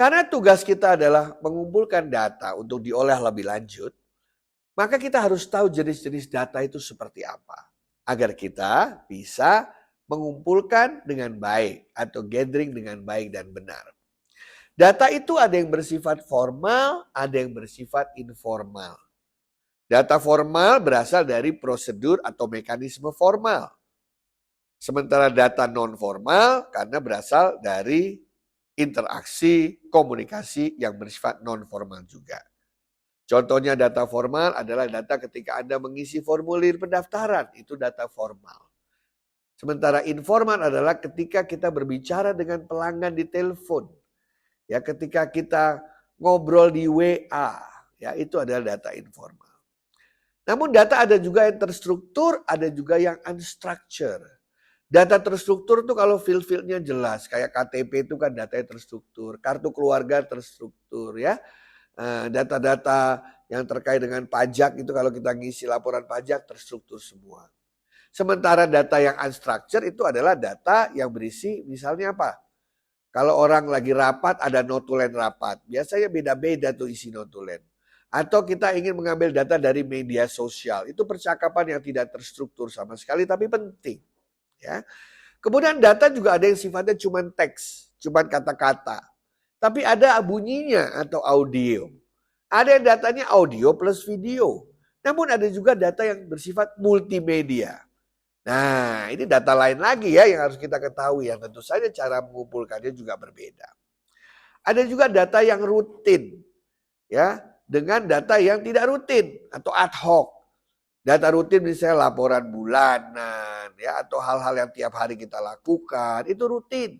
Karena tugas kita adalah mengumpulkan data untuk diolah lebih lanjut, maka kita harus tahu jenis-jenis data itu seperti apa. Agar kita bisa mengumpulkan dengan baik atau gathering dengan baik dan benar. Data itu ada yang bersifat formal, ada yang bersifat informal. Data formal berasal dari prosedur atau mekanisme formal. Sementara data non formal karena berasal dari interaksi, komunikasi yang bersifat non formal juga. Contohnya data formal adalah data ketika Anda mengisi formulir pendaftaran, itu data formal. Sementara informal adalah ketika kita berbicara dengan pelanggan di telepon. Ya, ketika kita ngobrol di WA, ya itu adalah data informal. Namun data ada juga yang terstruktur, ada juga yang unstructured. Data terstruktur itu kalau field-fieldnya jelas, kayak KTP itu kan datanya terstruktur, kartu keluarga terstruktur ya. Data-data yang terkait dengan pajak itu kalau kita ngisi laporan pajak terstruktur semua. Sementara data yang unstructured itu adalah data yang berisi misalnya apa? Kalau orang lagi rapat ada notulen rapat, biasanya beda-beda tuh isi notulen. Atau kita ingin mengambil data dari media sosial, itu percakapan yang tidak terstruktur sama sekali tapi penting. Ya. Kemudian data juga ada yang sifatnya cuma teks, cuma kata-kata. Tapi ada bunyinya atau audio. Ada yang datanya audio plus video. Namun ada juga data yang bersifat multimedia. Nah, ini data lain lagi ya yang harus kita ketahui. Yang tentu saja cara mengumpulkannya juga berbeda. Ada juga data yang rutin. Ya, dengan data yang tidak rutin atau ad hoc. Data rutin misalnya laporan bulanan ya atau hal-hal yang tiap hari kita lakukan itu rutin.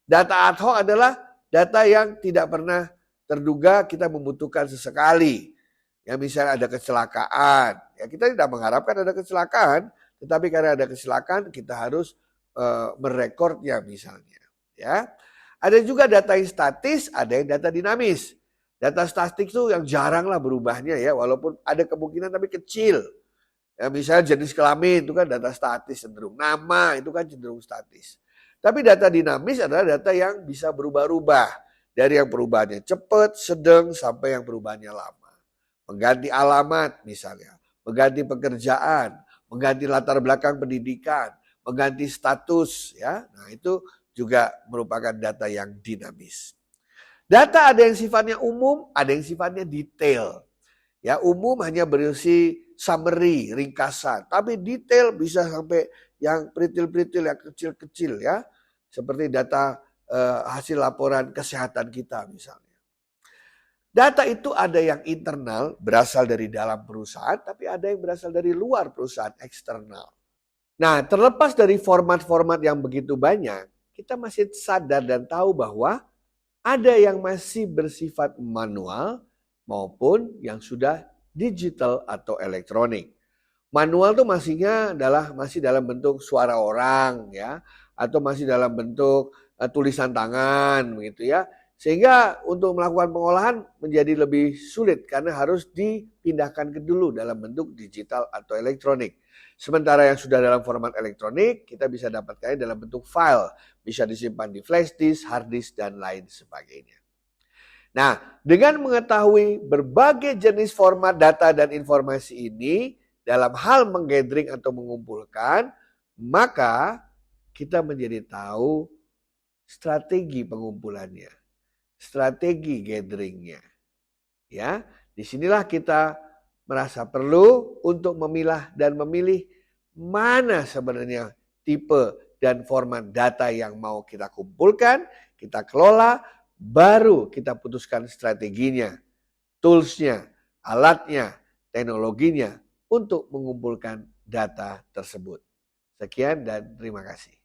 Data ad hoc adalah data yang tidak pernah terduga kita membutuhkan sesekali. Ya misalnya ada kecelakaan, ya kita tidak mengharapkan ada kecelakaan, tetapi karena ada kecelakaan kita harus merekodnya misalnya. Ya, ada juga data yang statis, ada yang data dinamis. Data statis itu yang jarang lah berubahnya ya, walaupun ada kemungkinan tapi kecil. Ya, misalnya jenis kelamin itu kan data statis cenderung, nama itu kan cenderung statis. Tapi data dinamis adalah data yang bisa berubah-ubah. Dari yang perubahannya cepat, sedang, sampai yang perubahannya lama. Mengganti alamat misalnya, mengganti pekerjaan, mengganti latar belakang pendidikan, mengganti status ya. Nah, itu juga merupakan data yang dinamis. Data ada yang sifatnya umum, ada yang sifatnya detail. Ya, umum hanya berisi summary, ringkasan. Tapi detail bisa sampai yang peritil-peritil, yang kecil-kecil ya. Seperti data hasil laporan kesehatan kita misalnya. Data itu ada yang internal, berasal dari dalam perusahaan. Tapi ada yang berasal dari luar perusahaan, eksternal. Nah, terlepas dari format-format yang begitu banyak, kita masih sadar dan tahu bahwa ada yang masih bersifat manual maupun yang sudah digital atau elektronik. Manual itu masih dalam bentuk suara orang ya atau masih dalam bentuk tulisan tangan begitu ya. Sehingga untuk melakukan pengolahan menjadi lebih sulit karena harus dipindahkan ke dulu dalam bentuk digital atau elektronik. Sementara yang sudah dalam format elektronik kita bisa dapatkannya dalam bentuk file, bisa disimpan di flash disk, hard disk dan lain sebagainya. Nah, dengan mengetahui berbagai jenis format data dan informasi ini dalam hal menggathering atau mengumpulkan, maka kita menjadi tahu strategi pengumpulannya, strategi gatheringnya. Ya, disinilah kita merasa perlu untuk memilah dan memilih mana sebenarnya tipe dan format data yang mau kita kumpulkan, kita kelola, baru kita putuskan strateginya, toolsnya, alatnya, teknologinya untuk mengumpulkan data tersebut. Sekian dan terima kasih.